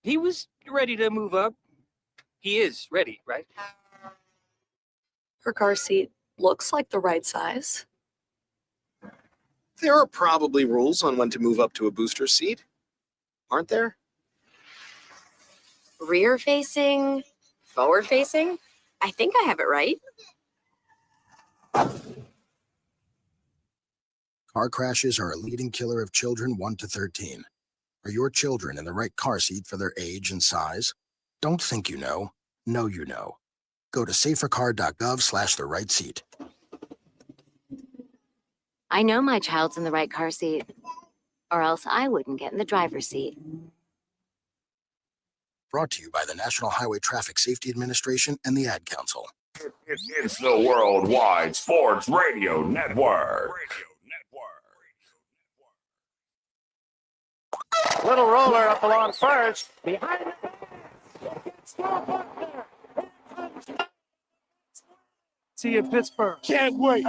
He was ready to move up. He is ready, right? Her car seat looks like the right size. There are probably rules on when to move up to a booster seat, aren't there? Rear facing, forward facing. I think I have it right. Car crashes are a leading killer of children 1 to 13. Are your children in the right car seat for their age and size? Don't think you know. Know you know. Go to safercar.gov/the right seat. I know my child's in the right car seat, or else I wouldn't get in the driver's seat. Brought to you by the National Highway Traffic Safety Administration and the Ad Council. It's the Worldwide Sports Radio Network. Little roller up along first. Behind the see you, Pittsburgh. Can't wait.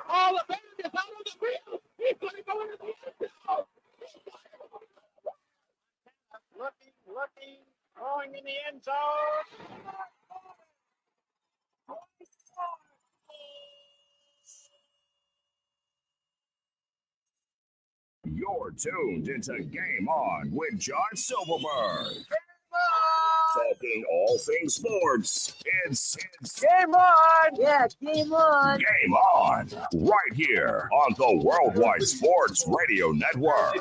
All the band is out on the field. He's going to go into the end zone. Looking, going in the end zone. You're tuned into Game On with John Silverberg. Talking all things sports. It's Game on! Yeah, game on! Game On, right here on the Worldwide Sports Radio Network.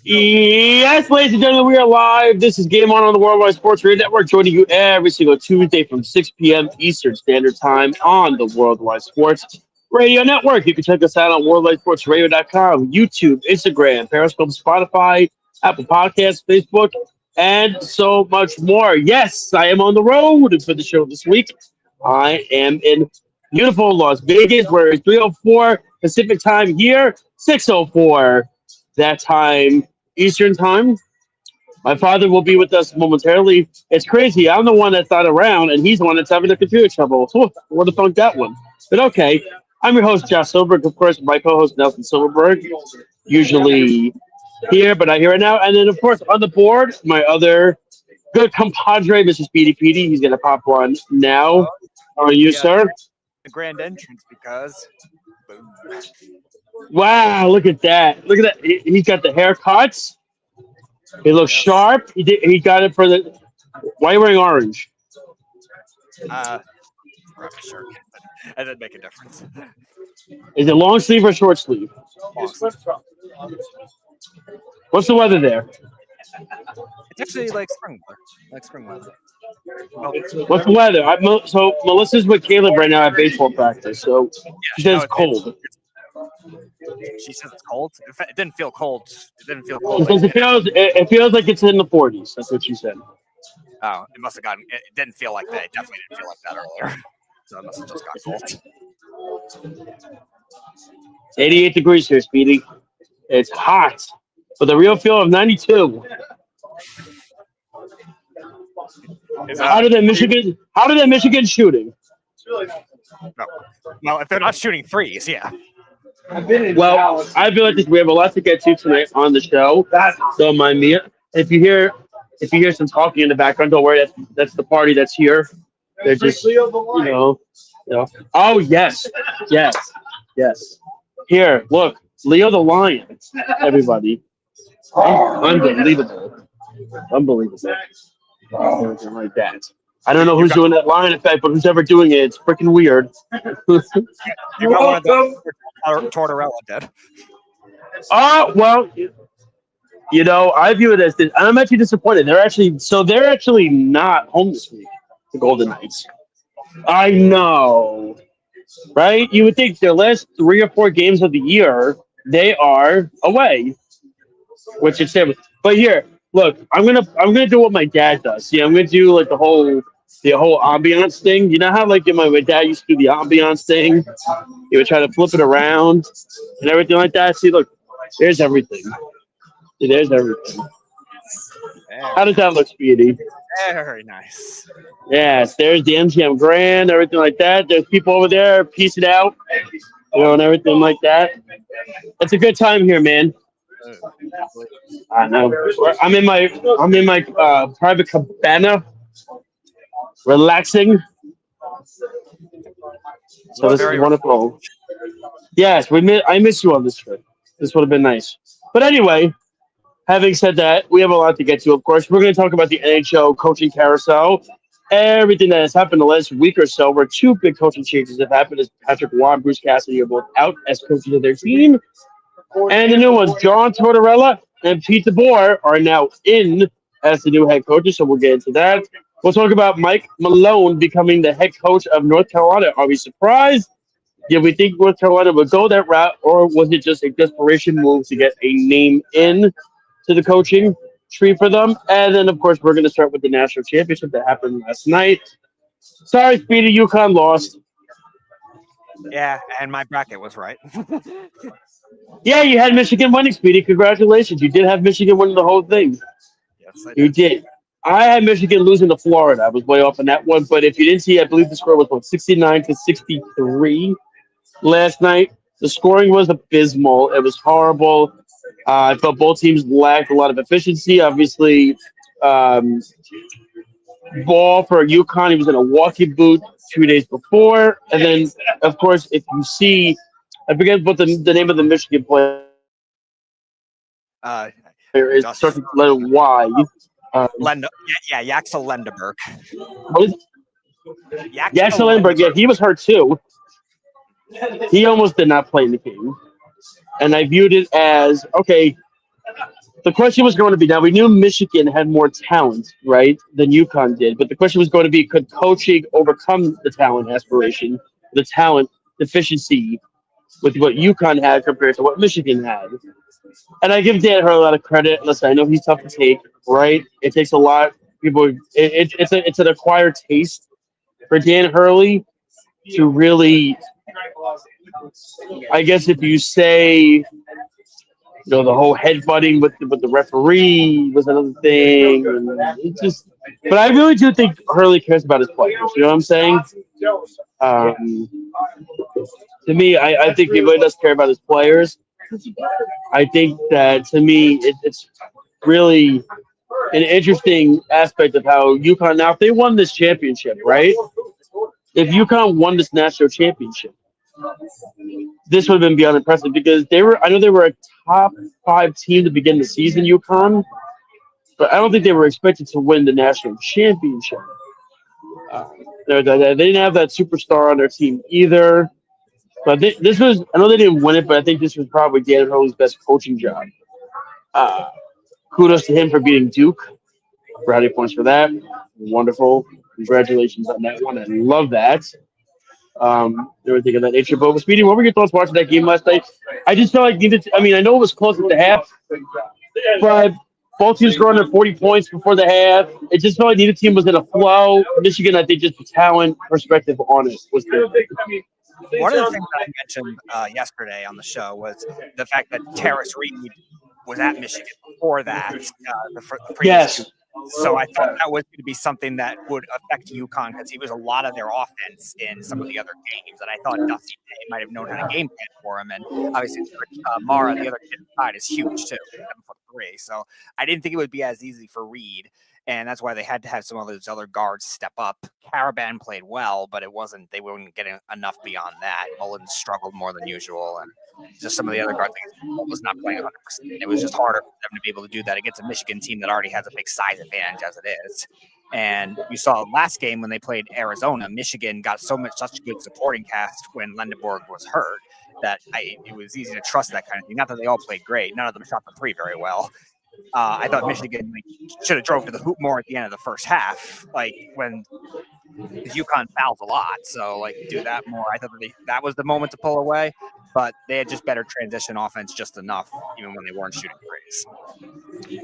Yes, ladies and gentlemen, we are live. This is Game On the Worldwide Sports Radio Network, joining you every single Tuesday from 6 p.m. Eastern Standard Time on the Worldwide Sports Radio Network. You can check us out on worldwidesportsradio.com, YouTube, Instagram, Periscope, Spotify, Apple Podcasts, Facebook, and so much more. Yes, I am on the road for the show this week. I am in beautiful Las Vegas, where it's 3:04 Pacific time here, 6:04 that time Eastern time. My father will be with us momentarily. It's crazy. I'm the one that's not around, and he's the one that's having the computer trouble. What the fuck that one? But okay. I'm your host, Josh Silverberg. Of course, my co-host, Nelson Silverberg, usually here, but not here right now. And then, of course, on the board, my other good compadre, Mr. Speedy Petey. He's going to pop one now. How are you, sir? The grand entrance because. Boom. Wow, look at that. Look at that. He's got the haircuts. He looks sharp. He got it for the. Why are you wearing orange? Sure. That didn't make a difference. Is it long sleeve or short sleeve? What's the weather there? It's actually like spring weather. Well, what's the weather? So Melissa's with Caleb right now at baseball practice. So she says it's cold. She says it's cold. It didn't feel cold. It didn't feel cold. It feels like it's in the 40s. That's what she said. Oh, it must have gotten. It didn't feel like that. It definitely didn't feel like that earlier. So it must have just got cold. 88 degrees here, Speedy. It's hot with a real feel of 92. How did that Michigan shooting? No. Well, if they're not shooting threes, yeah. Well, I feel like we have a lot to get to tonight on the show. Don't mind me. If you hear some talking in the background, don't worry. That's the party that's here. They're just, you know. Oh, yes. Here, look. Leo the Lion, everybody. Unbelievable. Something like that. I don't know who's doing that lion effect, but who's ever doing it, it's freaking weird. You got one of those Tortorella did. Oh, well, I view it as this. I'm actually disappointed. They're actually not home this week, the Golden Knights. I know, right? You would think their last 3 or 4 games of the year, they are away, which is terrible. But here, look, I'm gonna do what my dad does. See, I'm gonna do like the whole ambiance thing. You know how like my dad used to do the ambiance thing? He would try to flip it around and everything like that. See, look, there's everything. See, there's everything. How does that look, Speedy? Very nice. Yes, there's the MGM Grand, everything like that. There's people over there piecing out, and everything like that. It's a good time here, man. I know. I'm in my private cabana, relaxing. So this is wonderful. Yes, I miss you on this trip. This would have been nice. But anyway, having said that, we have a lot to get to. Of course, we're going to talk about the NHL coaching carousel, everything that has happened the last week or so. Where two big coaching changes have happened. As Patrick Waugh and Bruce Cassidy are both out as coaches of their team, and the new ones, John Tortorella and Peter DeBoer, are now in as the new head coaches. So we'll get into that. We'll talk about Mike Malone becoming the head coach of North Carolina. Are we surprised? Did we think North Carolina would go that route, or was it just a desperation move to get a name in to the coaching tree for them? And then, of course, we're going to start with the national championship that happened last night. Sorry, Speedy, UConn lost. Yeah, and my bracket was right. Yeah, you had Michigan winning, Speedy. Congratulations. You did have Michigan winning the whole thing. Yes, I You did. I had Michigan losing to Florida. I was way off on that one. But if you didn't see, I believe the score was 69-63 last night. The scoring was abysmal. It was horrible. I felt both teams lacked a lot of efficiency. Obviously, Ball for UConn, he was in a walking boot 2 days before. And then, of course, if you see, I forget what the name of the Michigan player is. Just- Starting with letter Y. Yaxel Lendeberg. What is Jackson Lindbergh, yeah, he was hurt too. He almost did not play in the game. And I viewed it as, okay, the question was going to be, now we knew Michigan had more talent, right, than UConn did. But the question was going to be, could coaching overcome the talent aspiration, the talent deficiency with what UConn had compared to what Michigan had? And I give Dan Hurley a lot of credit. Listen, I know he's tough to take, right? It takes a lot. It's an acquired taste for Dan Hurley to really, I guess if you say, the whole headbutting with the referee was another thing. And it just, but I really do think Hurley cares about his players. You know what I'm saying? To me, I think he really does care about his players. I think that, to me, it's really an interesting aspect of how UConn, now if they won this championship, right? If UConn won this national championship, this would have been beyond impressive because I know they were a top 5 team to begin the season, UConn, but I don't think they were expected to win the national championship. They didn't have that superstar on their team either. But this was, I know they didn't win it, but I think this was probably Dan Hurley's best coaching job. Kudos to him for beating Duke. Brownie points for that. Wonderful. Congratulations on that one. I love that. Everything of that nature. But Speedy, what were your thoughts watching that game last night? I just felt like I know it was close at the half, but both teams scored under 40 points before the half. It just felt like neither team was in a flow. Michigan, I think, just the talent perspective on it was good. One of the things that I mentioned yesterday on the show was the fact that Terrace Reed was at Michigan before that. The previous Yes. So I thought that was going to be something that would affect UConn because he was a lot of their offense in some of the other games. And I thought Dusty Day might have known how to game plan for him. And obviously, Mara, the other kid inside, is huge too, 7'3". So I didn't think it would be as easy for Reed. And that's why they had to have some of those other guards step up. Caravan played well, but they weren't getting enough beyond that. Mullins struggled more than usual. And just some of the other guards was not playing 100%. It was just harder for them to be able to do that against a Michigan team that already has a big size advantage as it is. And you saw last game when they played Arizona, Michigan got such a good supporting cast when Lendeborg was hurt that it was easy to trust that kind of thing. Not that they all played great. None of them shot the three very well. I thought Michigan should have drove to the hoop more at the end of the first half, when UConn fouls a lot. So, do that more. I thought that was the moment to pull away, but they had just better transition offense just enough, even when they weren't shooting threes.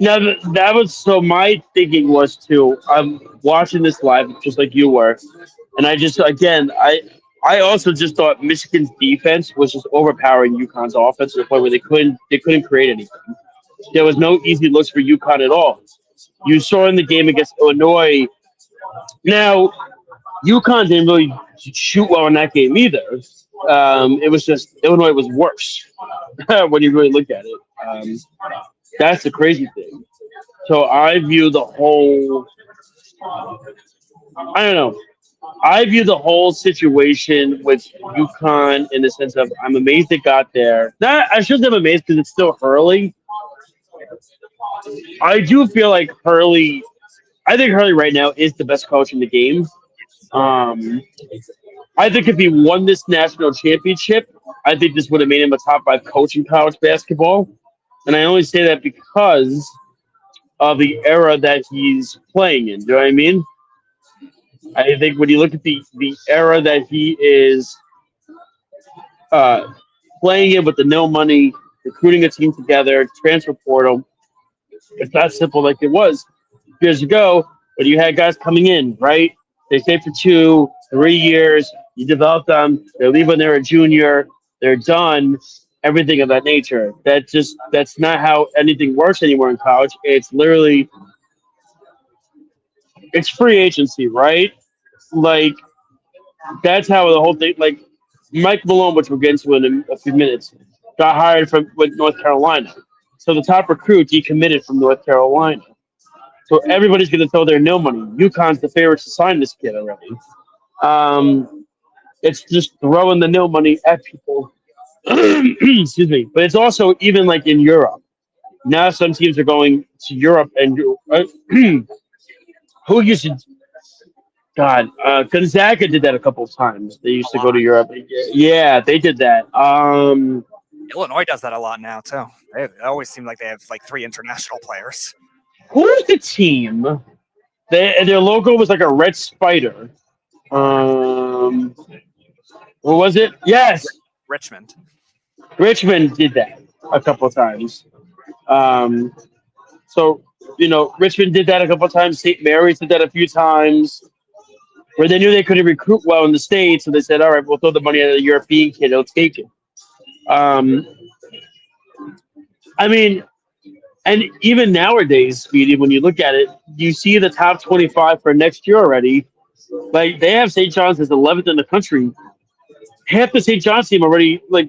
Now, that was, so my thinking was too, I'm watching this live just like you were, and I also just thought Michigan's defense was just overpowering UConn's offense to the point where they couldn't create anything. There was no easy looks for UConn at all. You saw in the game against Illinois. Now, UConn didn't really shoot well in that game either. It was just Illinois was worse when you really look at it. That's the crazy thing. So I view the whole. I don't know. I view the whole situation with UConn in the sense of I'm amazed it got there. I shouldn't have amazed because it's still Hurley. I do feel like Hurley. I think Hurley right now is the best coach in the game. I think if he won this national championship, I think this would have made him a top 5 coach in college basketball. And I only say that because of the era that he's playing in. Do you know what I mean? I think when you look at the era that he is playing in with the no money, recruiting a team together, transfer portal, it's not simple like it was years ago when you had guys coming in, right? They stay for 2, 3 years. You develop them. They leave when they're a junior. They're done. Everything of that nature. That's not how anything works anymore in college. It's literally it's free agency, right? Like that's how the whole thing. Like Mike Malone, which we'll get into in a few minutes, got hired with North Carolina. So the top recruit decommitted from North Carolina. So everybody's going to throw their no money. UConn's the favorite to sign this kid already. It's just throwing the no money at people. Excuse me. But it's also even like in Europe. Now some teams are going to Europe and who used to God, Gonzaga did that a couple of times. They used to go to Europe. Yeah, they did that. Illinois does that a lot now too. They always seem like they have like 3 international players. Who's the team? Their logo was like a red spider. What was it? Yes, Richmond. Richmond did that a couple of times. So Richmond did that a couple of times. St. Mary's did that a few times. Where they knew they couldn't recruit well in the States, so they said, all right, we'll throw the money at a European kid. He'll take it. I mean, and even nowadays, Speedy, when you look at it, you see the top 25 for next year already. Like, they have St. John's as 11th in the country. Half the St. John's team already, like,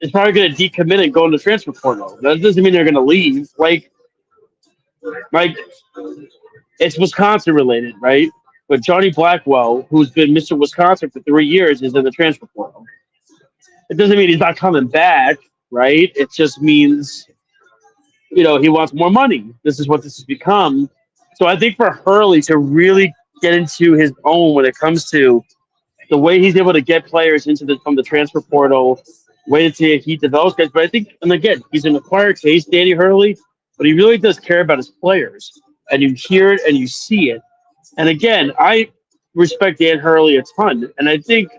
is probably going to decommit and go into transfer portal. That doesn't mean they're going to leave. Like, it's Wisconsin related, right? But Johnny Blackwell, who's been Mr. Wisconsin for 3 years, is in the transfer portal. It doesn't mean he's not coming back, right? It just means, he wants more money. This is what this has become. So I think for Hurley to really get into his own when it comes to the way he's able to get players from the transfer portal, way to he develops guys. But I think, and again, he's an acquired taste, Danny Hurley, but he really does care about his players. And you hear it and you see it. And again, I respect Dan Hurley a ton. And I think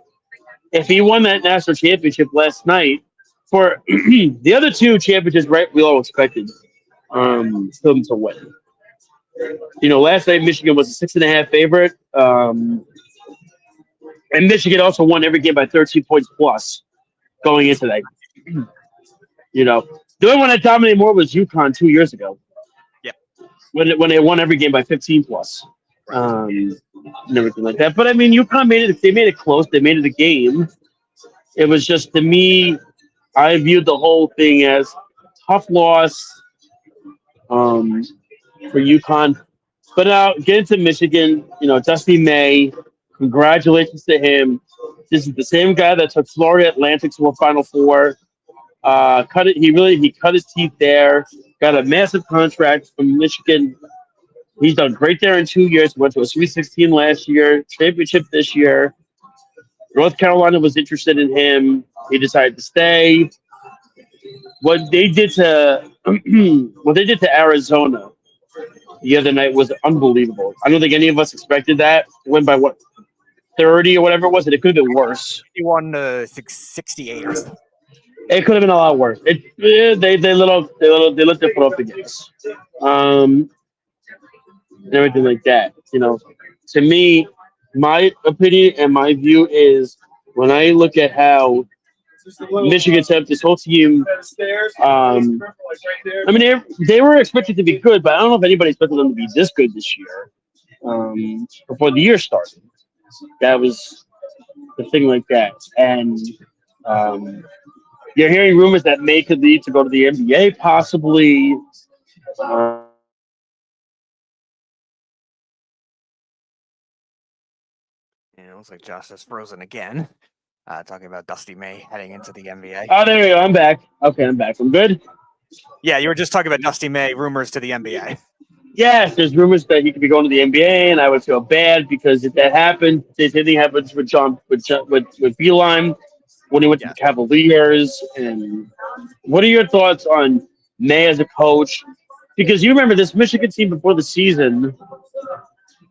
if he won that national championship last night, for the other 2 championships, right, we all expected him to win. Last night Michigan was a 6.5 favorite. And Michigan also won every game by 13 points plus going into that. The only one that dominated more was UConn 2 years ago. Yeah. When they won every game by 15 plus. And everything like that. But I mean, UConn they made it close. They made it a game. It was just, to me, I viewed the whole thing as tough loss for UConn. But now, get into Michigan, Dusty May, congratulations to him. This is the same guy that took Florida Atlantic to a Final Four. He cut his teeth there. Got a massive contract from Michigan. He's done great there in 2 years. Went to a Sweet 16 last year, championship this year. North Carolina was interested in him. He decided to stay. What they did to Arizona the other night was unbelievable. I don't think any of us expected that. Win by 30 or whatever it was, and it could have been worse. 61-68 or something. It could have been a lot worse. They let their foot off the gas. And everything like that. To me, my opinion and my view is when I look at how Michigan sent this whole team. I mean, they were expected to be good, but I don't know if anybody expected them to be this good this year. Before the year started, that was the thing like that, and you're hearing rumors that May could leave to go to the NBA, possibly. It looks like Josh is frozen again. Talking about Dusty May heading into the NBA. Oh, there we go. I'm back. Okay, I'm back. I'm good. Yeah, you were just talking about Dusty May rumors to the NBA. Yes, there's rumors that he could be going to the NBA, and I would feel bad because if that happened, the same thing happens with with Beeline when he went to the Cavaliers. And what are your thoughts on May as a coach? Because you remember this Michigan team before the season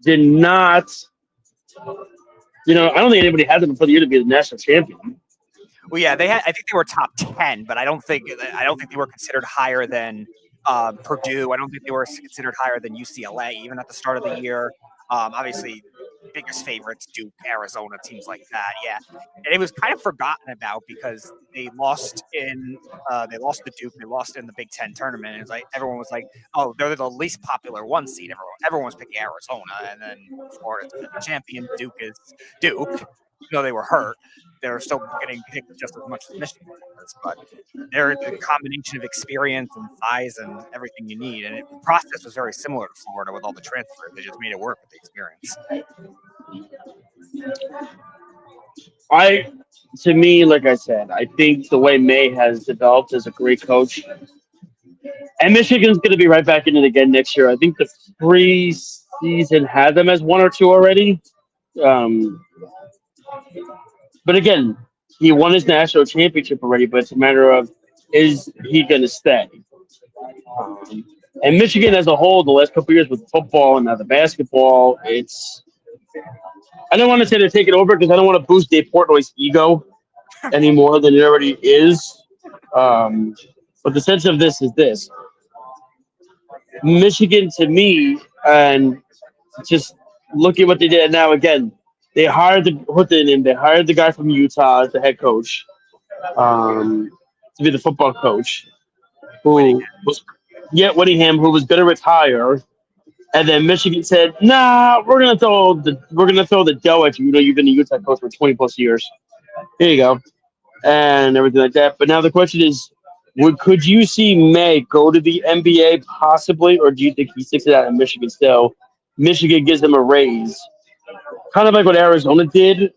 did not. I don't think anybody had them before the year to be the national champion. Well, yeah, I think they were top 10, but I don't think they were considered higher than Purdue. I don't think they were considered higher than UCLA, even at the start of the year. Obviously, biggest favorites, Duke, Arizona, teams like that. Yeah, and it was kind of forgotten about because they lost to Duke, they lost in the Big Ten tournament. And it's like everyone was like, "Oh, they're the least popular one seed." Everyone was picking Arizona, and then Florida's the champion. Duke is Duke. Even though they were hurt, they were still getting picked just as much as Michigan was. But they're the combination of experience and size and everything you need. And the process was very similar to Florida with all the transfers. They just made it work with the experience. To me, like I said, I think the way May has developed as a great coach, and Michigan's going to be right back in it again next year. I think the preseason had them as 1 or 2 already. But again, he won his national championship already, but it's a matter of, is he going to stay? And Michigan as a whole, the last couple of years with football and now the basketball, I don't want to say they're taking over because I don't want to boost Dave Portnoy's ego any more than it already is. But the sense of this is this. Michigan, to me, and just look at what they did now again, they hired the guy from Utah as the head coach, to be the football coach, Whittingham, who was going to retire, and then Michigan said, "Nah, we're gonna throw the dough at you. You've been a Utah coach for 20+ years. Here you go," and everything like that. But now the question is, could you see May go to the NBA possibly, or do you think he sticks it out in Michigan still? Michigan gives him a raise. Kind of like what Arizona did,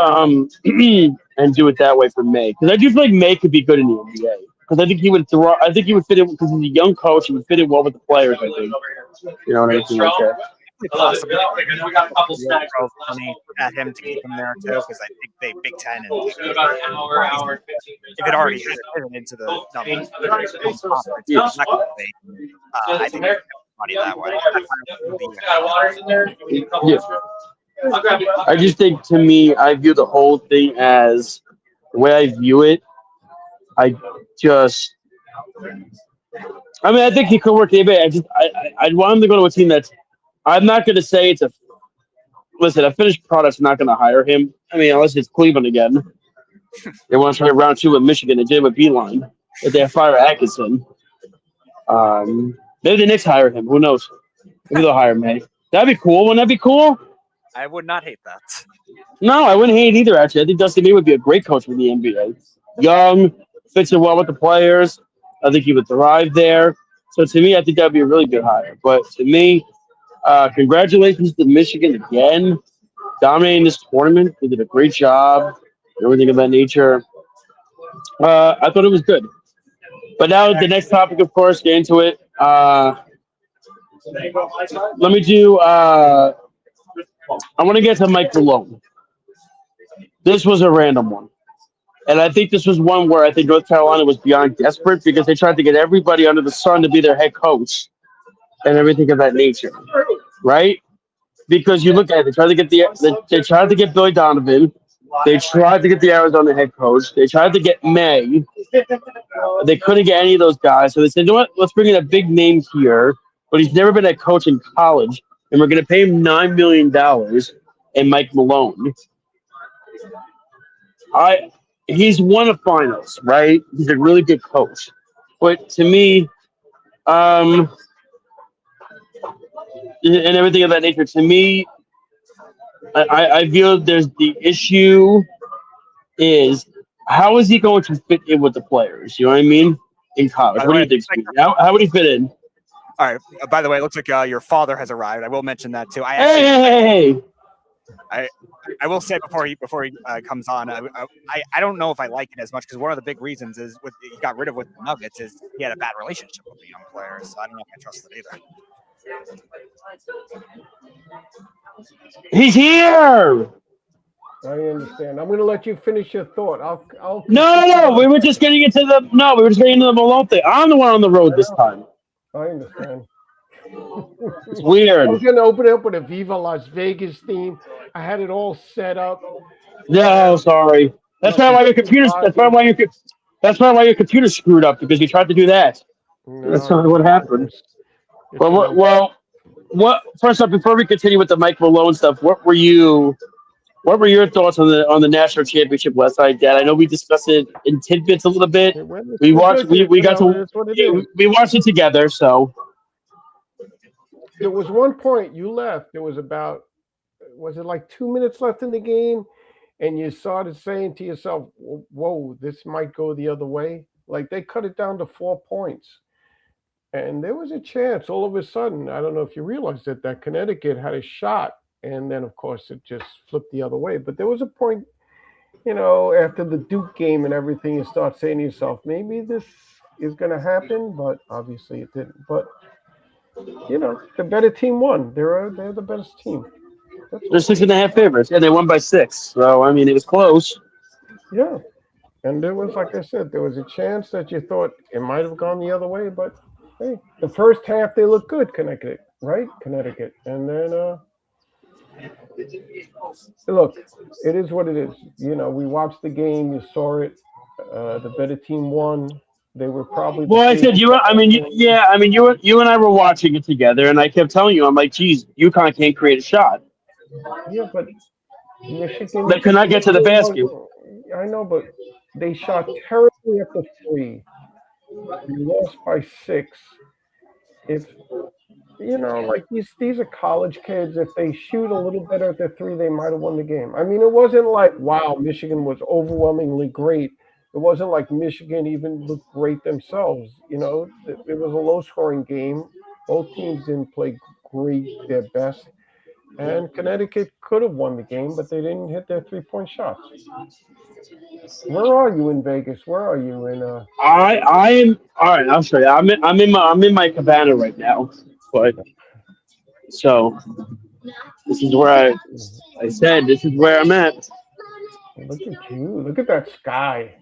and do it that way for May. Because I do feel like May could be good in the NBA. Because I think he would fit in because he's a young coach. He would fit in well with the players. I think, and everything like that. Possibly. We got a couple snacks. Money at him to keep him there too, because I think they Big Ten and if it already had it into the numbers, I think money that way. Yeah. I just think, to me, I view the whole thing as the way I view it. I think he could work the NBA. I'd want him to go to a team that's. I'm not going to say it's a. Listen, a finished product's not going to hire him. I mean, unless it's Cleveland again. They want to try round 2 with Michigan and did with Beeline. If they fire Atkinson. Maybe the Knicks hire him. Who knows? Maybe they'll hire May. That'd be cool. Wouldn't that be cool? I would not hate that. No, I wouldn't hate it either, actually. I think Dusty May would be a great coach for the NBA. Young, fits in well with the players. I think he would thrive there. So to me, I think that would be a really good hire. But to me, congratulations to Michigan again. Dominating this tournament. They did a great job. Everything of that nature. I thought it was good. But now the next topic, of course, get into it. Let me do I want to get to Mike Malone. This was a random one. And I think this was one where I think North Carolina was beyond desperate because they tried to get everybody under the sun to be their head coach and everything of that nature. Right? Because you look at it, they tried to get Billy Donovan. They tried to get the Arizona head coach. They tried to get May. They couldn't get any of those guys. So they said, you know what? Let's bring in a big name here. But he's never been a coach in college. And we're going to pay him $9 million and Mike Malone. he's won a finals, right? He's a really good coach. But to me, and everything of that nature, to me, I feel there's the issue is how is he going to fit in with the players? You know what I mean? In college. By the What do way, you think, Steve? How would he fit in? all right. By the way, it looks like your father has arrived. I will mention that too. Hey. I will say before he comes on, I don't know if I like it as much because one of the big reasons is he got rid of with the Nuggets is he had a bad relationship with the young players. So I don't know if I trust it either. He's here. I understand. I'm going to let you finish your thought. I'll. No. We were just getting into the Malone thing. I'm the one on the road this time. I understand. It's weird. I was going to open it up with a Viva Las Vegas theme. I had it all set up. No, sorry. That's probably why your computer's. That's probably why your computer's screwed up because you tried to do that. No, that's not what happened. Well, what? First up, before we continue with the Mike Malone stuff, what were your thoughts on the national championship last night, Dad? I know we discussed it in tidbits a little bit. We watched it together. So there was one point you left. There was about, was it like 2 minutes left in the game, and you started saying to yourself, "Whoa, this might go the other way." Like they cut it down to 4 points, and there was a chance. All of a sudden, I don't know if you realized it, that Connecticut had a shot. And then, of course, it just flipped the other way. But there was a point, after the Duke game and everything, you start saying to yourself, maybe this is going to happen. But obviously it didn't. But, the better team won. They're the best team. They're 6.5 favorites, and they won by 6. So, I mean, it was close. Yeah. And there was, like I said, there was a chance that you thought it might have gone the other way. But, hey, the first half, they looked good, Connecticut, right? Connecticut. And then... Look, it is what it is. We watched the game. You saw it. The better team won. They were probably. Well, I said you and I were watching it together, and I kept telling you, I'm like, geez, UConn can't create a shot. Yeah, but Michigan. They could not get to the basket. I know, but they shot terribly at the three. They lost by 6. If like these are college kids. If they shoot a little better at the 3, they might have won the game. I mean, it wasn't like, wow, Michigan was overwhelmingly great. It wasn't like Michigan even looked great themselves. It was a low-scoring game. Both teams didn't play their best. And Connecticut could have won the game, but they didn't hit their 3-point shots. Where are you in Vegas? Where are you in? I am. All right, I'll show you. I'm in my cabana right now. But so this is where I said this is where I'm at. Look at you! Look at that sky.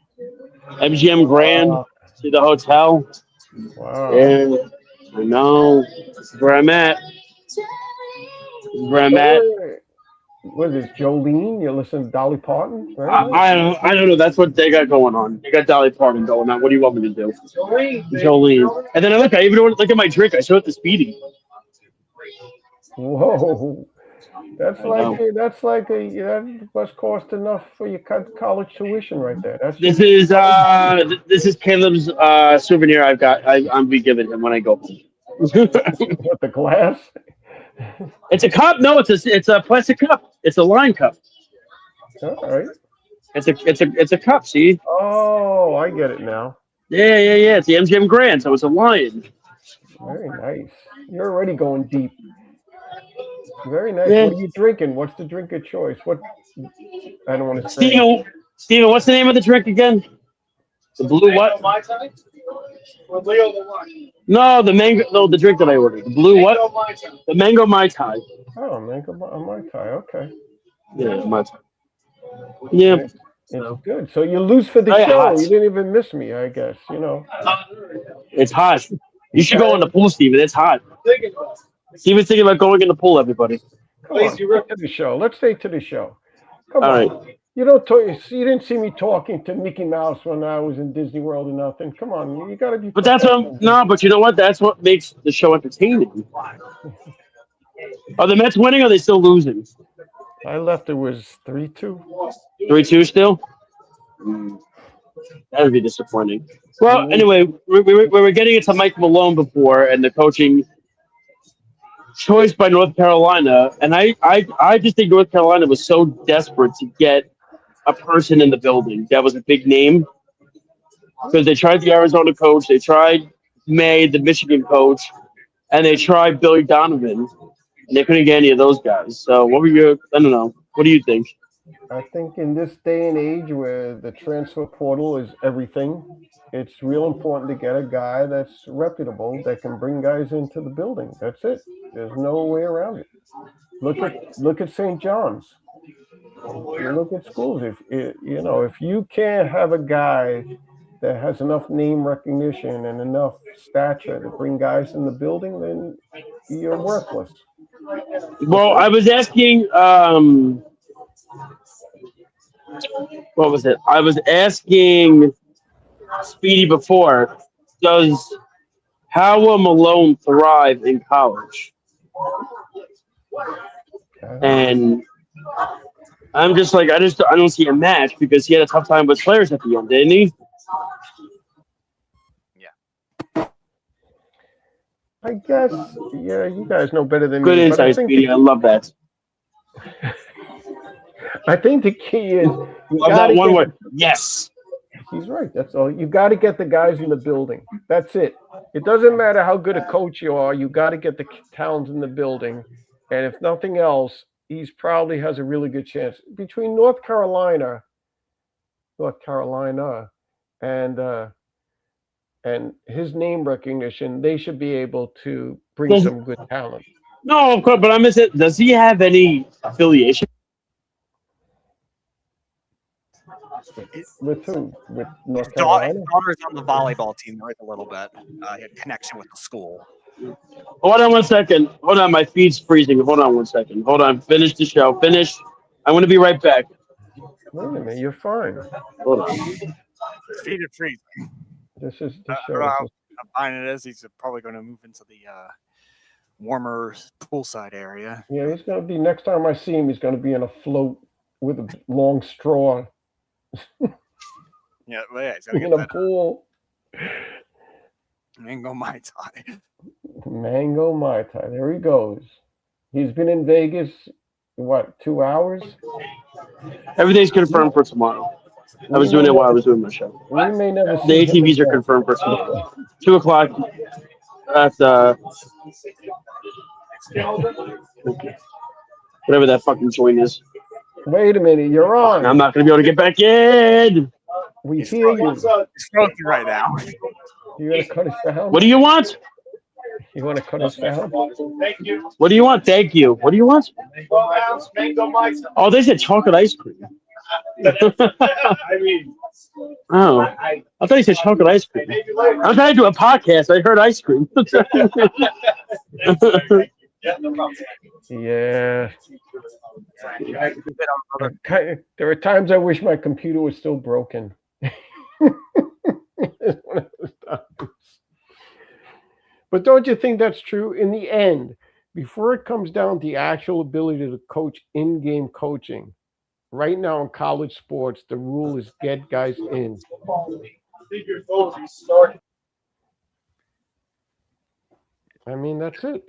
MGM Grand, see the hotel. Wow. Yeah, I know. This is where I'm at. This is where I'm at. What is this, Jolene? You listen to Dolly Parton? Right? I don't know. That's what they got going on. They got Dolly Parton going on. What do you want me to do? Jolene. And then I even look at my drink. I showed it to Speedy. Whoa. That must cost enough for your college tuition right there. This is Caleb's souvenir I've got. I'm be giving him when I go home. What, the glass? It's a cup. No, it's a plastic cup. It's a line cup. All right. It's a cup. See? Oh, I get it now. Yeah. It's the MGM Grand, so it's a lion. Very nice. You're already going deep. Very nice. Yeah. What are you drinking? What's the drink of choice? What? I don't want to say. Steven, what's the name of the drink again? The blue what? No, the mango. No, the drink that I ordered. The blue what? The mango Mai Tai. Oh, mango Mai Tai. Okay. Yeah, Mai Tai. Yeah. It's good. So you lose for the show. Hot. You didn't even miss me, I guess. It's hot. You should go in the pool, Steven. It's hot. Steven's thinking about going in the pool, everybody. Come on, to the show. Let's stay to the show. Come on. Right. You don't talk. You didn't see me talking to Mickey Mouse when I was in Disney World or nothing. Come on, you got to be. But that's what. No, but you know what? That's what makes the show entertaining. Are the Mets winning or are they still losing? I left. It was 3-2. 3-2 still. That would be disappointing. Well, anyway, we were getting into Mike Malone before and the coaching choice by North Carolina, and I just think North Carolina was so desperate to get a person in the building that was a big name because they tried the Arizona coach, they tried May, the Michigan coach, and they tried Billy Donovan, and they couldn't get any of those guys. So, what were your? I don't know. What do you think? I think in this day and age where the transfer portal is everything, it's real important to get a guy that's reputable that can bring guys into the building. That's it. There's no way around it. Look at St. John's. You look at schools. If you can't have a guy that has enough name recognition and enough stature to bring guys in the building, then you're worthless. Well, I was asking. What was it? I was asking Speedy before. How will Malone thrive in college? And I'm just like, I don't see a match because he had a tough time with players at the end, didn't he? Yeah. I guess, yeah, you guys know better than Good me. insight, Speedy. I love that. I think the key is love that one word. Yes. He's right. That's all. You got to get the guys in the building. That's it. It doesn't matter how good a coach you are. You got to get the talent in the building. And if nothing else, he's probably has a really good chance between North Carolina, and his name recognition. They should be able to bring some good talent. No, of course, but I'm saying, does he have any affiliation? With who? With North His Carolina? daughter's on the volleyball team. There is a little bit. He had connection with the school. Hold on 1 second. Hold on, my feed's freezing. Hold on 1 second. Hold on. Finish the show. Finish. I'm going to be right back. Wait a minute. You're fine. Hold on. Feed it freezing. This is the I show. don't know how fine it is. He's probably going to move into the warmer poolside area. Yeah, he's going to be, next time I see him, he's going to be in a float with a long straw. Yeah, he's got to In get a that pool. mango Mai Tai. Mango Mai Tai. There he goes. He's been in Vegas, what, 2 hours? Everything's confirmed for tomorrow. I was doing it while I was doing my show. We may never The see him ATVs are again. confirmed for tomorrow. 2 o'clock at whatever that fucking joint is. Wait a minute, you're on. I'm not going to be able to get back in. We hear you. He's smoking right now. You going to cut us down? What do you want? You want to cut us down? Thank you. What do you want? Thank you. What do you want? 12 ounce mango Mai Tai. Oh, they said chocolate ice cream. I mean, Oh, I thought you said chocolate ice cream. maybe later. I'm trying to do a podcast. I heard ice cream. Yeah, no problem. Yeah. There are times I wish my computer was still broken. But don't you think that's true? In the end, before it comes down to the actual ability to coach in-game coaching, right now in college sports, the rule is get guys in. I mean, that's it.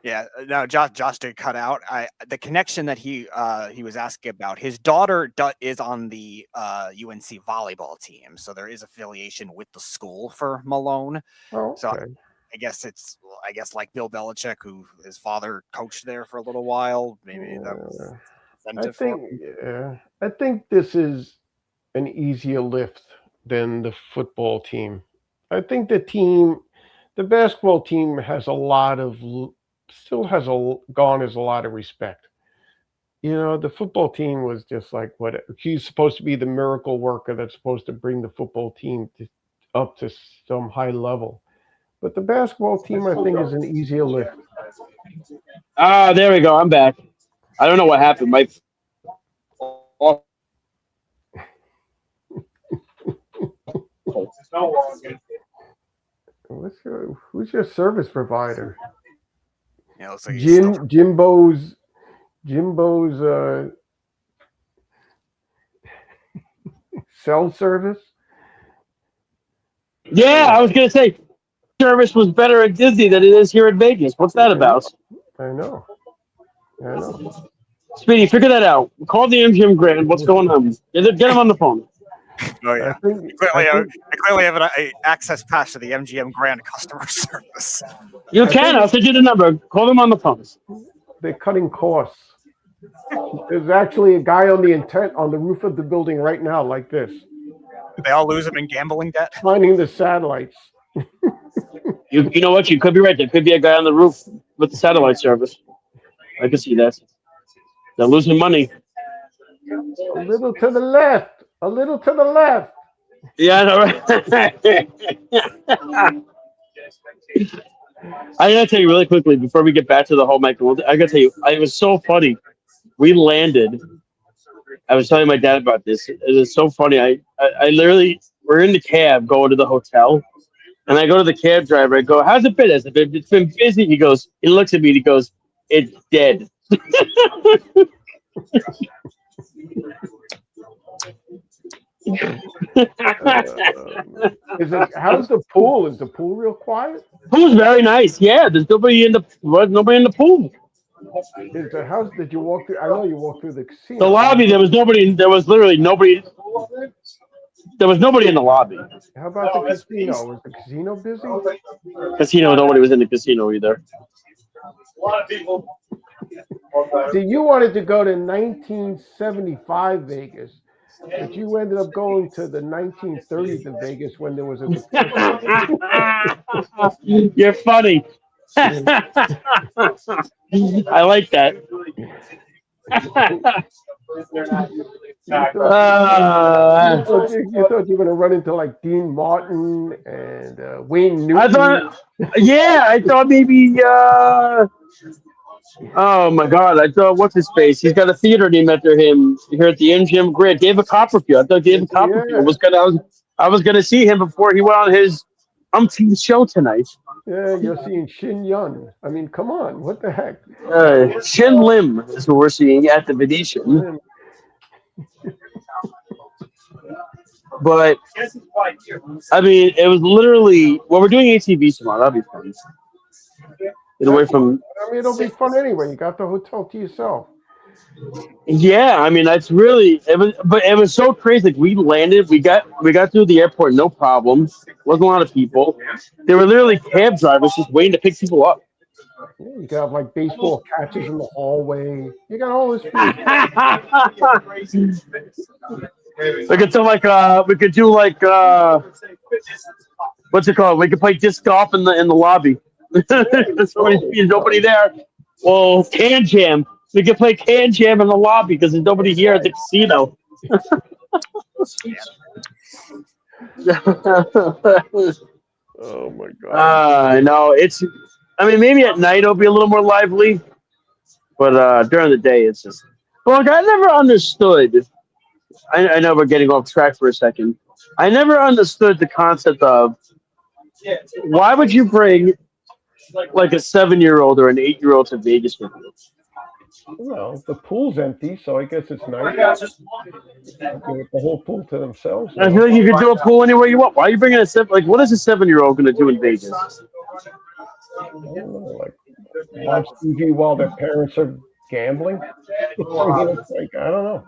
Yeah, no, Josh did cut out. The connection that he was asking about. His daughter is on the UNC volleyball team, so there is affiliation with the school for Malone. Oh, okay. So I guess like Bill Belichick, who his father coached there for a little while. Maybe that was incentive. I think this is an easier lift than the football team. I think the basketball team has garners a lot of respect. You know, the football team was just like, he's supposed to be the miracle worker that's supposed to bring the football team up to some high level. But the basketball team, I think, is an easier lift. Ah, there we go. I'm back. I don't know what happened. My Who's your service provider? Yeah, looks like Jimbo's cell service. Yeah, I was gonna say service was better at Disney than it is here in Vegas. What's that about? I know. Speedy, figure that out. Call the MGM Grand. What's going on? Get him on the phone. Oh yeah, I clearly have an access pass to the MGM Grand customer service. You can. I'll send you the number. Call them on the phone. They're cutting costs. There's actually a guy on the roof of the building right now, like this. Did they all lose them in gambling debt? Finding the satellites. You know what? You could be right. There could be a guy on the roof with the satellite service. I can see that. They're losing money. A little to the left. A little to the left. Yeah, I know, right? I gotta tell you really quickly before we get back to the whole Michael. I gotta tell you, it was so funny. We landed. I was telling my dad about this. It was so funny. I literally, we're in the cab going to the hotel, and I go to the cab driver. I go, "How's it been? Has it been? It's been busy." He goes. He looks at me. And he goes, "It's dead." How's the pool? Is the pool real quiet? Pool's very nice. Yeah, there's nobody in the pool. Did you walk through? I know you walked through the casino. The lobby, there was nobody. There was literally nobody. There was nobody in the lobby. How about the casino? Was the casino busy? Casino, nobody was in the casino either. A lot of people. See, you wanted to go to 1975 Vegas, but you ended up going to the 1930s in Vegas when there was a. You're funny. I like that. You thought you were going to run into like Dean Martin and Wayne Newton. I thought maybe. Oh my God! I thought what's his face? He's got a theater named after him here at the MGM Grand. David Copperfield. I thought David Copperfield was gonna. I was gonna see him before he went on his umpteenth show tonight. Yeah, you're seeing Shin Yun. I mean, come on, what the heck? Shin Lim is who we're seeing at the Venetian. But I mean, it was literally. Well, we're doing ATV tomorrow. That'll be fun. Get away from. I mean, it'll be fun anyway. You got the hotel to yourself. Yeah, I mean that's really. It was so crazy. Like we landed, we got through the airport, no problem. Wasn't a lot of people. There were literally cab drivers just waiting to pick people up. Yeah, you got like baseball catches in the hallway. You got all this. We could do what's it called? We could play disc golf in the lobby. There's nobody there. Well, can jam. We could play can jam in the lobby because there's nobody here at the casino. Oh my God. No, it's. I mean, maybe at night it'll be a little more lively, but during the day it's just. Well, look, I never understood. I know we're getting off track for a second. I never understood the concept of why would you bring like a 7-year-old or an 8-year-old to Vegas with you? Well, the pool's empty, so I guess it's nice. The whole pool to themselves. I feel like you could do a pool anywhere you want. Why are you bringing a 7? Like, what is a 7-year-old going to do in Vegas? I don't know, like watch TV while their parents are gambling. I don't know.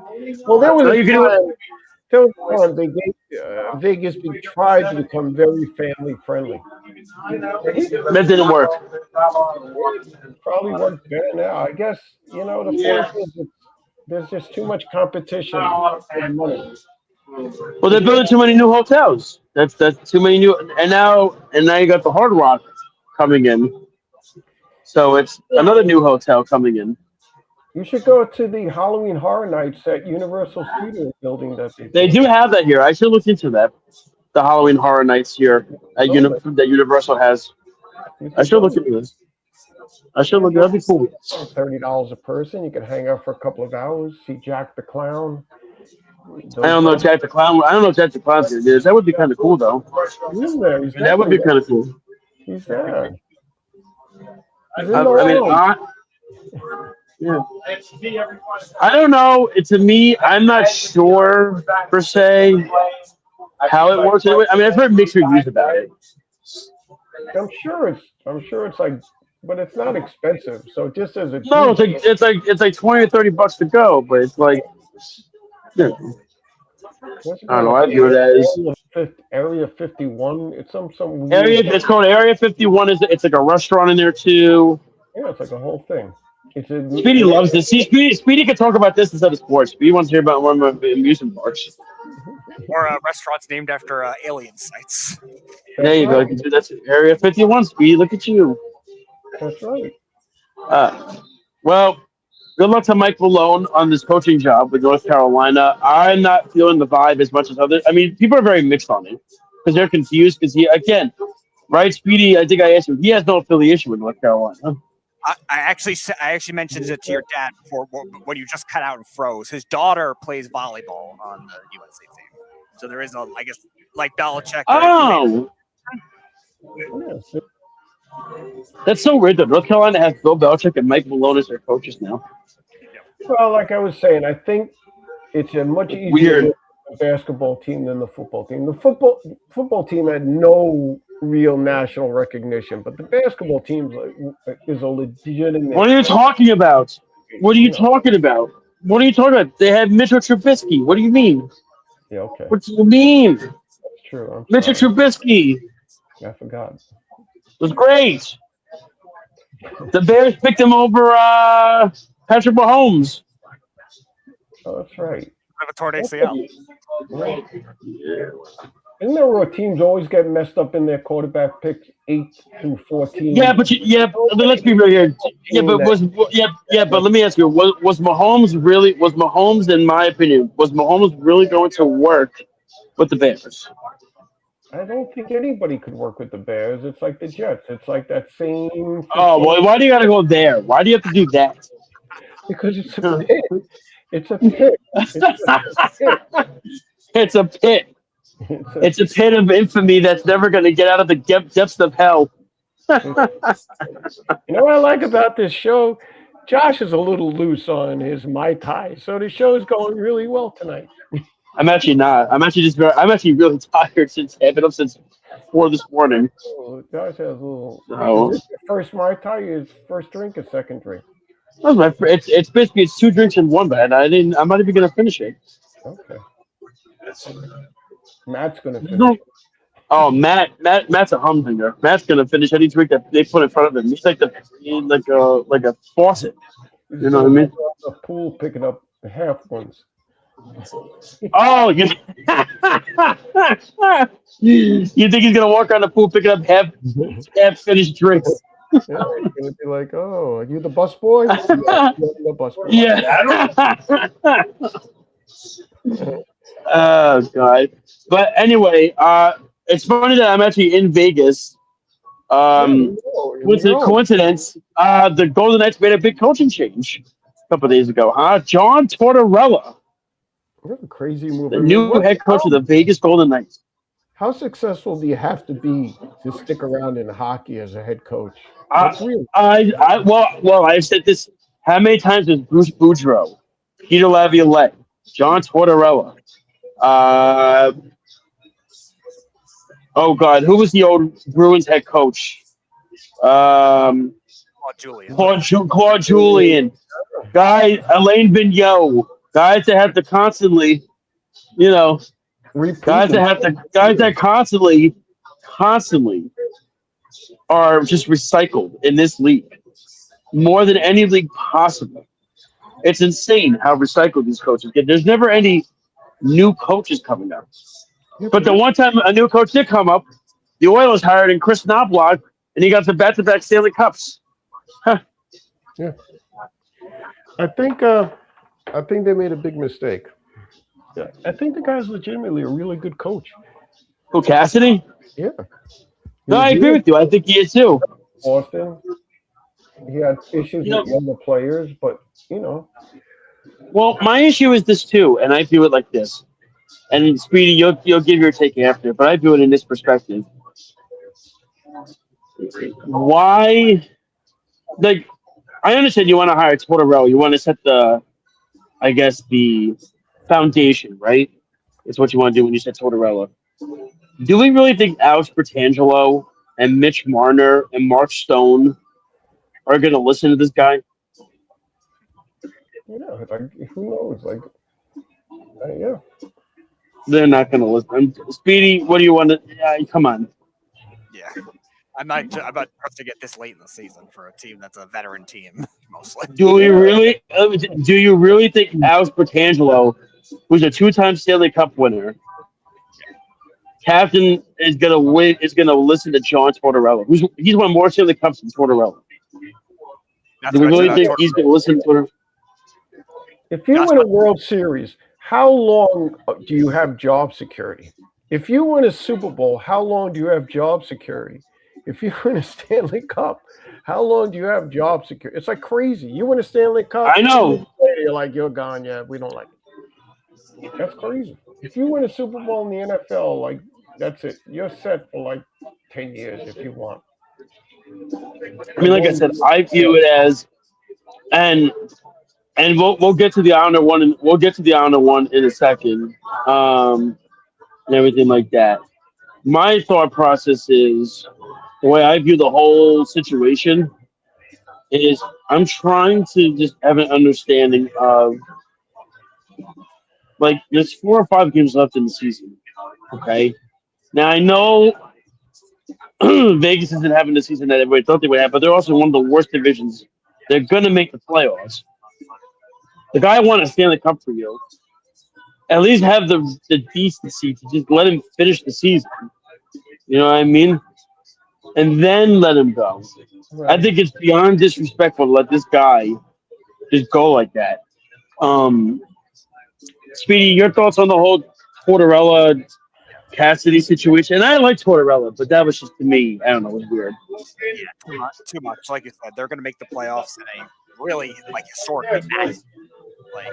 Well, there was a time Vegas tried to become very family friendly. That didn't work. Probably works better now. I guess the point is there's just too much competition for money. Well, they're building too many new hotels. That's too many new, and now you got the Hard Rock coming in. So it's another new hotel coming in. You should go to the Halloween Horror Nights at Universal Studios building that they do have that here. I should look into that. The Halloween Horror Nights here at that Universal has. I should look into this. That'd be cool. $30 a person. You can hang out for a couple of hours, see Jack the Clown. I don't know Jack the Clown. I don't know Jack the Clown's here. That would be kind of cool, though. He's there. That would be kind of cool. He's there. Yeah. I don't know. To me, I'm not sure per se how it works. Anyway. I mean, I've heard mixed reviews about it. I'm sure it's like, but it's not expensive. So just as a No, group, it's like $20 or $30 to go, but it's like, yeah, what's it I don't called? know. I view it as Area 51. It's some area. weird. It's called Area 51. It's like a restaurant in there too. Yeah, it's like a whole thing. It's Speedy loves this. See, Speedy can talk about this instead of sports. Speedy wants to hear about one of the amusement parks. Or restaurants named after alien sites. There you go. That's Area 51. Speedy, look at you. That's right. Well, good luck to Mike Malone on this coaching job with North Carolina. I'm not feeling the vibe as much as others. I mean, people are very mixed on it because they're confused because again, right, Speedy, I think I asked you, he has no affiliation with North Carolina. I actually mentioned it to your dad before when you just cut out and froze. His daughter plays volleyball on the UNC team, so there is I guess like Belichick. Oh, that's so weird that North Carolina has Bill Belichick and Mike Malone as their coaches now. Well, like I was saying, I think it's a much easier basketball team than the football team. The football team had no real national recognition, but the basketball team is a legitimate. What are you talking about? What are you talking about? What are you talking about? They had Mitchell Trubisky. What do you mean? Yeah, okay. What do you mean? That's true. Mitchell Trubisky. I forgot. It was great. The Bears picked him over Patrick Mahomes. Oh, that's right. Have a torn ACL. Right. Isn't there where teams always get messed up in their quarterback picks 8 through 14? Yeah, but let's be real here. But let me ask you: was Mahomes, in my opinion, was Mahomes really going to work with the Bears? I don't think anybody could work with the Bears. It's like the Jets. It's like that same. Oh, well, why do you got to go there? Why do you have to do that? Because it's a pit. It's a pit. It's a pit. It's a pit of infamy that's never going to get out of the depths of hell. You know what I like about this show? Josh is a little loose on his Mai Tai, so the show's going really well tonight. I'm actually not. I'm actually really tired since I've been up since 4 this morning. Oh, Josh has a little. Oh. Is this your first Mai Tai? His first drink or second drink? It's basically 2 drinks in one, but I'm not even gonna finish it. Okay. Matt's gonna finish. Oh, Matt's a humdinger. Matt's gonna finish any drink that they put in front of him. He's like a faucet. You know what I mean? A pool picking up half ones. Oh, you think he's gonna walk around the pool picking up half finished drinks? Yeah, he's gonna be like, "Oh, are you the bus boy?" The bus boy. Yeah. Oh God. But anyway, it's funny that I'm actually in Vegas. With a coincidence, the Golden Knights made a big coaching change a couple of days ago, huh? John Tortorella, What a crazy move. the new head coach of the Vegas Golden Knights. How successful do you have to be to stick around in hockey as a head coach? I've said this. How many times has Bruce Boudreau, Peter Laviolette, John Tortorella, oh God, who was the old Bruins head coach? Claude Julien. Claude Julien. Alain Vigneault. Guys that have to constantly, guys that constantly are just recycled in this league. More than any league possible. It's insane how recycled these coaches get. There's never any new coaches coming up. But the one time a new coach did come up, the Oilers hired in Chris Knobloch, and he got the back-to-back Stanley Cups. Huh. Yeah. I think they made a big mistake. Yeah. I think the guy's legitimately a really good coach. Who, Cassidy? Yeah. No, I agree with you. I think he is too. Boston. He had issues with younger players, but Well, my issue is this too, and I view it like this. And Speedy, you'll give your take after, but I view it in this perspective. Why? I understand you want to hire Tortorella. You want to set the foundation, right? It's what you want to do when you set Tortorella. Do we really think Alex Bertangelo and Mitch Marner and Mark Stone are going to listen to this guy? Like, who knows? Like, yeah. They're not going to listen. Speedy, what do you want to? Come on. Yeah. I'm not trusting it this late in the season for a team that's a veteran team mostly. Do you really think Alex Bertangelo, who's a 2-time Stanley Cup winner, captain, is gonna listen to John Tortorella? He's won more Stanley Cups than Tortorella. Do we really think he's gonna listen to Tortorella? If you win a World Series, how long do you have job security? If you win a Super Bowl, how long do you have job security? If you win a Stanley Cup, how long do you have job security? It's like crazy. You win a Stanley Cup, I know. You're like, you're gone. Yeah, we don't like it. That's crazy. If you win a Super Bowl in the NFL, like, that's it. You're set for like 10 years if you want. I mean, like I said, I view it as, and we'll get to the Islander one, and we'll get to the Islander one in a second, and everything like that. My thought process is, the way I view the whole situation is, I'm trying to just have an understanding of, like, there's 4 or 5 games left in the season. Okay, now I know Vegas isn't having the season that everybody thought they would have, but they're also one of the worst divisions. They're gonna make the playoffs. The guy won a Stanley Cup for you. At least have the decency to just let him finish the season. You know what I mean? And then let him go. Right. I think it's beyond disrespectful to let this guy just go like that. Speedy, your thoughts on the whole Tortorella Cassidy situation? And I like Tortorella, but that was just, to me, I don't know, it was weird. Yeah, too much. Like you said, they're going to make the playoffs in a really historically match. Like,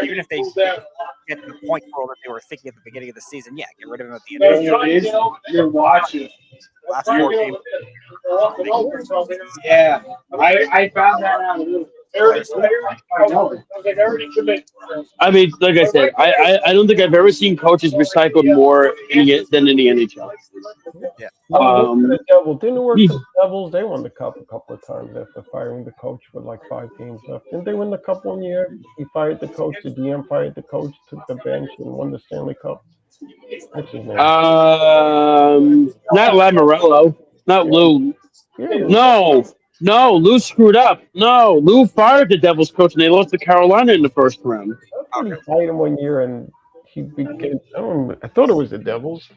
even if they get the point total that they were thinking at the beginning of the season, get rid of him at the end of the season. You're watching. Last 4 games. Yeah, I found that out. I mean, like I said, I don't think I've ever seen coaches recycled more than in the NHL. Yeah. The Devils didn't work for the Devils. They won the cup a couple of times after firing the coach with like 5 games left. Didn't they win the cup one year? He fired the coach. The GM fired the coach, took the bench, and won the Stanley Cup. What's his name? Not Lamorello. Not Lou. Yeah, No, Lou screwed up. No, Lou fired the Devils coach, and they lost to Carolina in the first round. He fired him one year, and he became. I thought it was the Devils.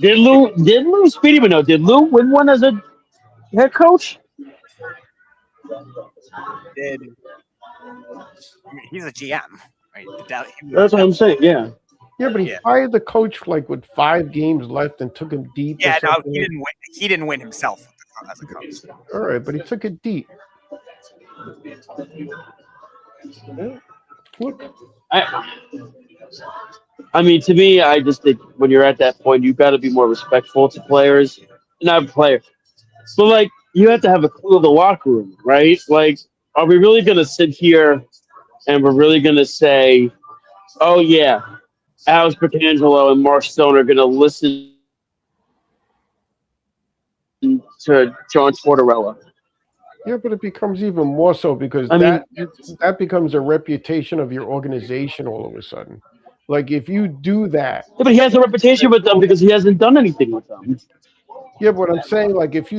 Did Lou Speedy know? Did Lou win one as a head coach? He's a GM. Right? That's what I'm saying. Yeah. Yeah, but he fired the coach like with 5 games left and took him deep. Yeah, no, he didn't win. He didn't win himself as a coach. All right, but he took it deep. Look. I mean, to me, I just think when you're at that point, you've got to be more respectful to players. Not players. So, like, you have to have a clue of the locker room, right? Like, are we really going to sit here and we're really going to say, oh, yeah, Alex Bertangelo and Mark Stone are going to listen to John Tortorella? Yeah, but it becomes even more so because that becomes a reputation of your organization all of a sudden. Like, if you do that. Yeah, but he has a reputation with them because he hasn't done anything with them. Yeah, but I'm saying, like, if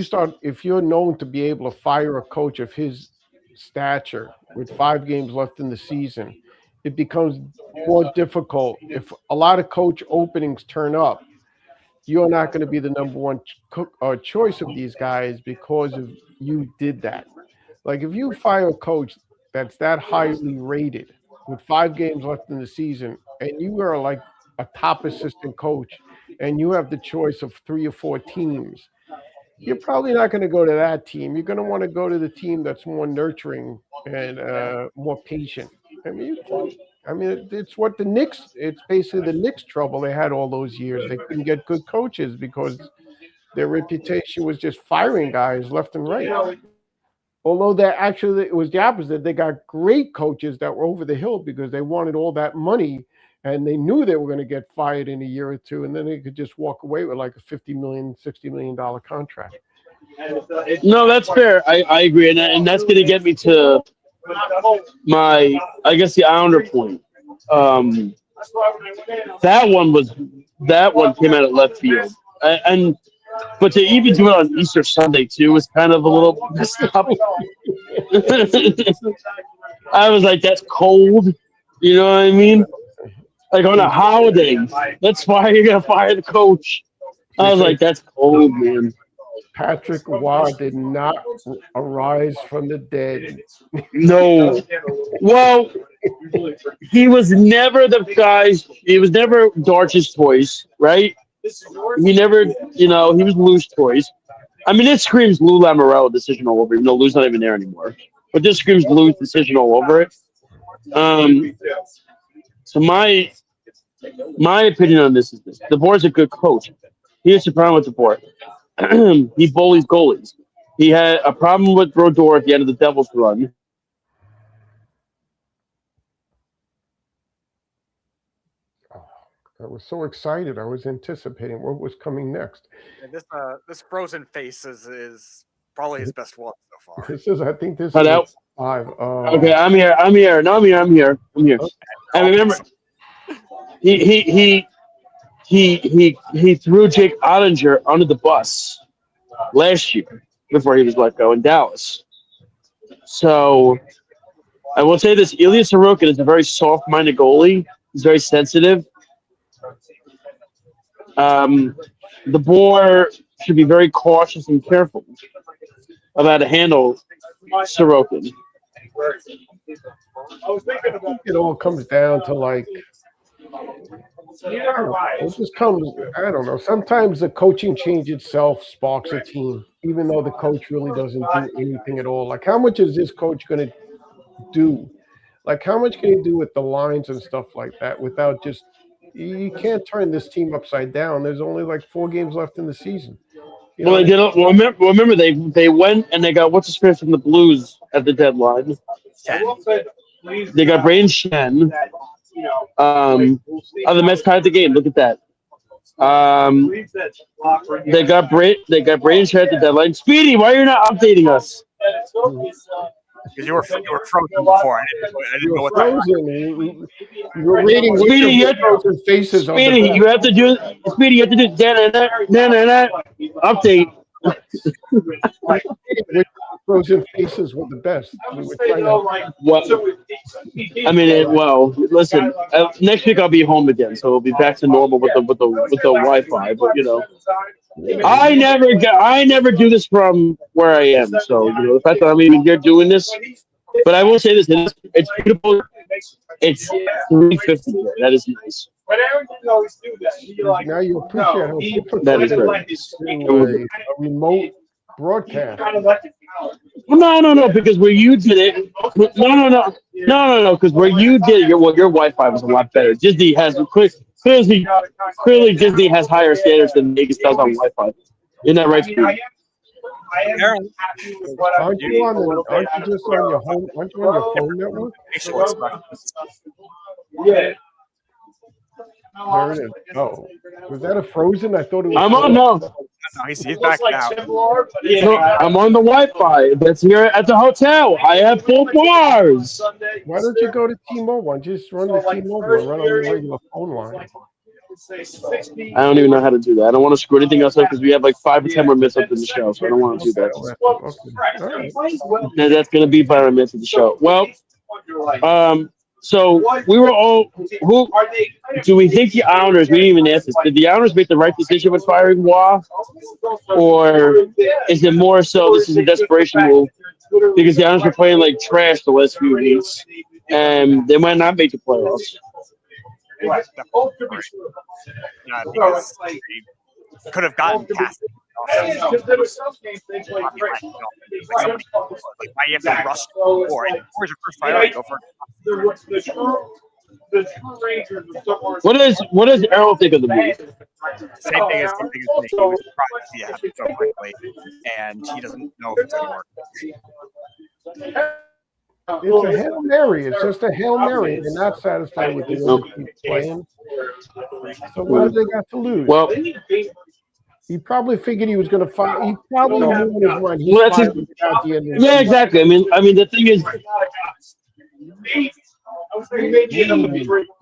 you're known to be able to fire a coach of his stature with 5 games left in the season, it becomes more difficult. If a lot of coach openings turn up, you're not going to be the number one choice of these guys because of you did that. Like, if you fire a coach that's that highly rated with 5 games left in the season, and you are like a top assistant coach, and you have the choice of 3 or 4 teams, you're probably not going to go to that team. You're going to want to go to the team that's more nurturing and more patient. I mean, it's what the Knicks. It's basically the Knicks' trouble they had all those years. They couldn't get good coaches because Their reputation was just firing guys left and right. Although that actually it was the opposite. They got great coaches that were over the hill because they wanted all that money and they knew they were going to get fired in a year or two, and then they could just walk away with like a $50 million, $60 million contract. No, that's fair. I agree. And that's going to get me to my, I guess, the Islander point. That one came out of left field. But to even do it on Easter Sunday, too, was kind of a little messed up. I was like, that's cold. You know what I mean? Like on a holiday, that's why you're going to fire the coach. I was like, that's cold, man. Patrick Waugh did not arise from the dead. No. Well, he was never the guy. He was never Darche's choice, right? He never, he was Lou's choice. I mean, it screams Lou Lamoriello decision all over it. Lou's not even there anymore. But this screams Lou's decision all over it. So my opinion on this is this. DeBoer's a good coach. Here's the problem with DeBoer. He bullies goalies. He had a problem with Brodeur at the end of the Devils run. I was so excited. I was anticipating what was coming next. And this frozen face is probably his best one so far. I think this Cut is out. 5. Okay, I'm here. No, I'm here. Okay. And remember, he threw Jake Ottinger under the bus last year before he was let go in Dallas. So I will say this: Ilya Sorokin is a very soft-minded goalie. He's very sensitive. DeBoer should be very cautious and careful about how to handle Sorokin. It all comes down to like, it just comes, I don't know. Sometimes the coaching change itself sparks a team, even though the coach really doesn't do anything at all. Like, how much is this coach going to do? Like, how much can he do with the lines and stuff like that without just, you can't turn this team upside down. There's only like 4 games left in the season. Well, remember they went and they got what's his face from the Blues at the deadline. They got Braden Shen. The Mets tied the game. Look at that. They got Braden Shen at the deadline. Speedy, why are you not updating us? Because you were frozen before. I didn't know what that was. You were reading Speedy, frozen faces. Speedy, you have to do update. Frozen faces were the best. Listen. Next week I'll be home again, so we'll be back to normal with the Wi-Fi. But I never do this from where I am. So the fact that I'm even here doing this, but I will say this: it's beautiful. It's 350. That is nice. Now you appreciate how difficult That is it is to a remote broadcast. No, because where you did it, no, because where you did it, your Wi-Fi was a lot better. Disney has clearly Disney has higher standards than Vegas does on Wi-Fi. Isn't that right, Steve? Aren't you just on your home? Aren't you on your phone network? Yeah. There it is. Oh, was that a frozen? I thought it was. I'm on now. No, he's back now. No, I'm on the Wi-Fi that's here at the hotel. I have full bars. Why don't you go to T-Mobile? Just run the T-Mobile and run on the regular phone line. I don't even know how to do that. I don't want to screw anything else up because we have like 5 or 10 more minutes up in the show, so I don't want to do that. Okay. And that's going to be 5 more minutes of the show. Well, so we were all. Who do we think the Islanders? We didn't even ask this. Did the Islanders make the right decision with firing Waugh, or is it more so this is a desperation move because the Islanders were playing like trash the last few weeks, and they might not make the playoffs? Because they could have gotten Cassidy. Why you have to rush forward? Where's your first priority? Go for it. What does Errol think of the move? Same thing as me. He was surprised to see it happen so quickly, and he doesn't know if it's going to work. It's a Hail Mary. It's just a Hail Mary. They're not satisfied with the way he's playing. So what have they got to lose? Well, he probably figured he was going to fight. He probably knew in his mind he's fighting at the end of the yeah, exactly. I mean, the thing is,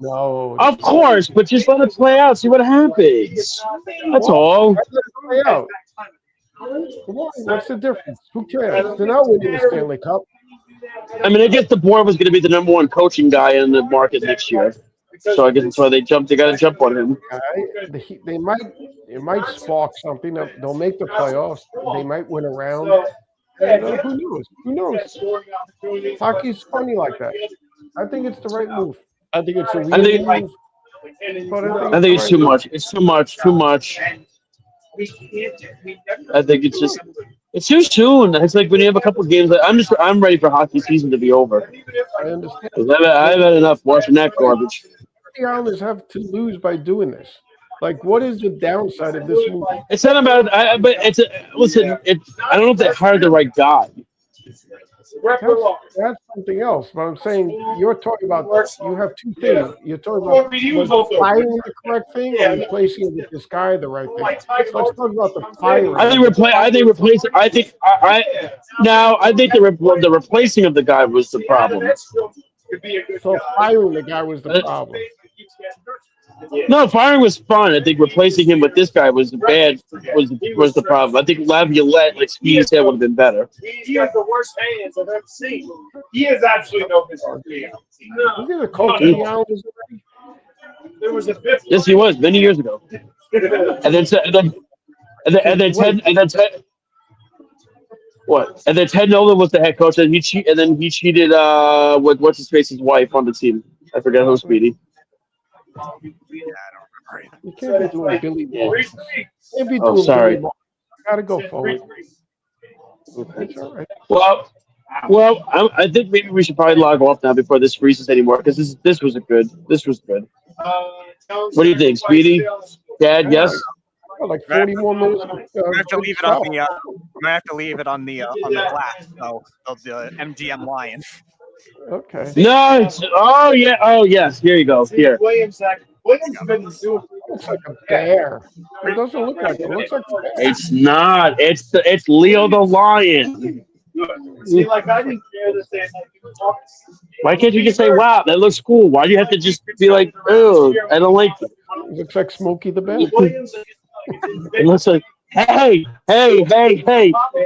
no. of course, but just let it play out. See what happens. That's all. Let it play out. Come on, what's the difference? Who cares? They're not winning the Stanley Cup. I mean, I guess DeBoer was going to be the #1 coaching guy in the market next year, so I guess that's why they got to jump on him. It might spark something. They'll make the playoffs. They might win a round. Who knows? Who knows? Hockey's funny like that. I think it's the right move. I think it's a weird move. I think it's too much. It's too much. I think it's too soon. It's like when you have a couple of games. I'm ready for hockey season to be over. I understand. I've had enough watching that garbage. The Islanders have to lose by doing this. Like, what is the downside of this move? It's not about. But it's listen. I don't know if they hired the right guy. That's something else. But I'm saying you're talking about. You have two things. You're talking about firing the correct thing or replacing it with this guy the right thing. So let's talk about the firing. I think the replacing of the guy was the problem. So firing the guy was the problem. No, firing was fun. I think replacing him with this guy was bad. Was the problem. I think Laviolette, like Speedy said, would have been better. He has the worst hands I've ever seen. He is absolutely no business. Isn't the coach of the Islanders already? There was a fifth. Yes, he was many years ago. And then Ted Nolan was the head coach, and he cheated with what's his face's wife on the team. I forget who, Speedy. Yeah, I don't remember. You can't be doing Billy Moore. Sorry. Gotta go forward. Okay. It's all right. Well, I think maybe we should probably log off now before this freezes anymore because this was good. What do you think, Speedy? Dad, yes. Like 40 more minutes. I'm gonna have to leave it on the. I'm gonna have to leave it on the glass. So the MGM Lions. Okay. No, it's yes. Here you go. Here. Williams been doing. Looks like a bear. It doesn't look like it. It looks like a bear. It's not. It's Leo the Lion. See, like I didn't care that they. Why can't you just say, "Wow, that looks cool"? Why do you have to just be like, "Oh, I don't like it"? It looks like Smokey the Bear. It looks like, hey,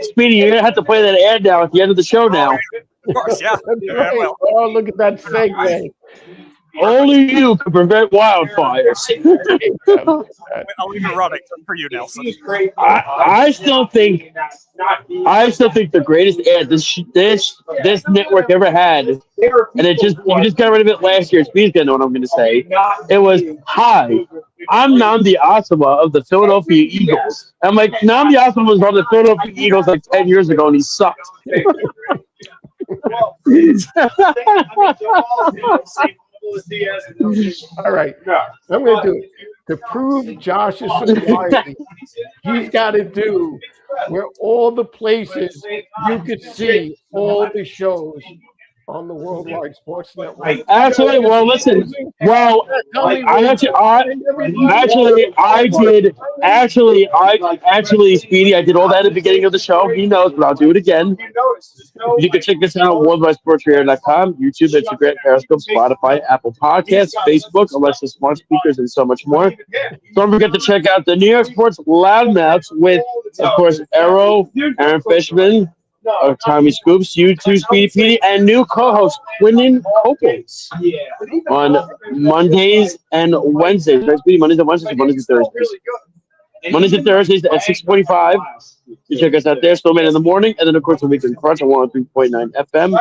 Speedy, you're gonna have to play that ad now at the end of the show now. Of course, yeah. Right. Oh, look at that segue. Only you can prevent wildfires. I'll leave it running for you, Nelson. I still think the greatest ad this network ever had, and you just got rid of it last year. Speed's gonna know what I'm gonna say. It was, "Hi, I'm Namdi Asama of the Philadelphia Eagles." I'm like, Namdi Asama was on the Philadelphia Eagles like 10 years ago, and he sucked. All right. I'm going to do it. To prove Josh's superiority, he's got to do where all the places you could see all the shows on the Worldwide Sports Network. Actually, well, listen. Well, Speedy, I did all that at the beginning of the show. He knows, but I'll do it again. You can check this out on worldwidesportsradio.com, YouTube, Instagram, Periscope, Spotify, Apple Podcasts, Facebook, Alexa smart speakers, and so much more. Don't forget to check out the New York Sports Loudmouths with, of course, Aaron Fishman, Tommy Scoops, YouTube, Speedy Petey, and new co-host Quinton Copels on Mondays and Wednesdays. Right, Speedy? Mondays and Wednesdays, Mondays and Thursdays. Mondays and Thursdays at 6:45. You check us out there, Snowman in the morning, and then of course the Weekend Crunch on 103.9 FM,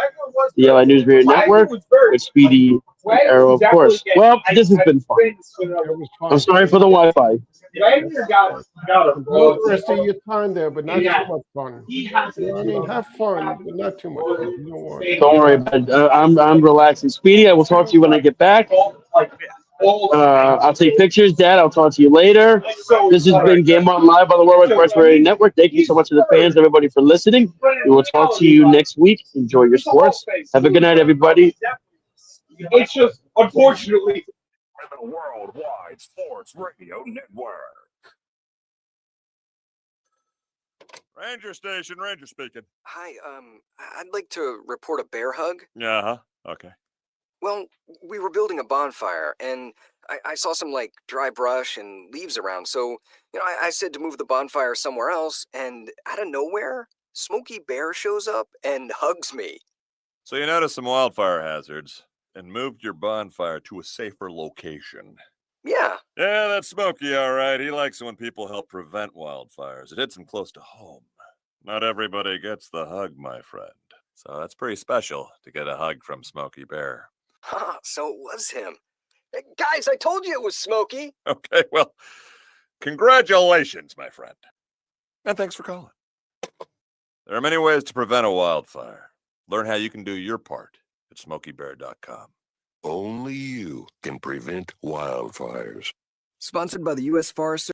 the LI News Radio Network, with Speedy and Arrow, of course. Well, this has been fun. It was fun. I'm sorry for the Wi-Fi. Enjoy the rest of your time there, but not too much fun. You know what I mean? Have fun, but not too much fun. You don't want it. Don't worry, man. I'm relaxing. Speedy, I will talk to you when I get back. I'll take pictures, Dad. I'll talk to you later. This has been Game On Live on the Worldwide Sports Radio Network. Thank you so much to the fans, everybody, for listening. We will talk to you next week. Enjoy your sports. Have a good night, everybody. It's just, unfortunately, The Worldwide Sports Radio Network. Ranger Station, Ranger speaking. Hi, I'd like to report a bear hug. Yeah, okay. Well, we were building a bonfire, and I saw some, like, dry brush and leaves around, so, I said to move the bonfire somewhere else, and out of nowhere, Smokey Bear shows up and hugs me. So you noticed some wildfire hazards and moved your bonfire to a safer location. Yeah. Yeah, that's Smokey, all right. He likes it when people help prevent wildfires. It hits him close to home. Not everybody gets the hug, my friend. So that's pretty special to get a hug from Smokey Bear. So it was him. Hey, guys, I told you it was Smokey. Okay, well, congratulations, my friend. And thanks for calling. There are many ways to prevent a wildfire. Learn how you can do your part at SmokeyBear.com. Only you can prevent wildfires. Sponsored by the U.S. Forest Service.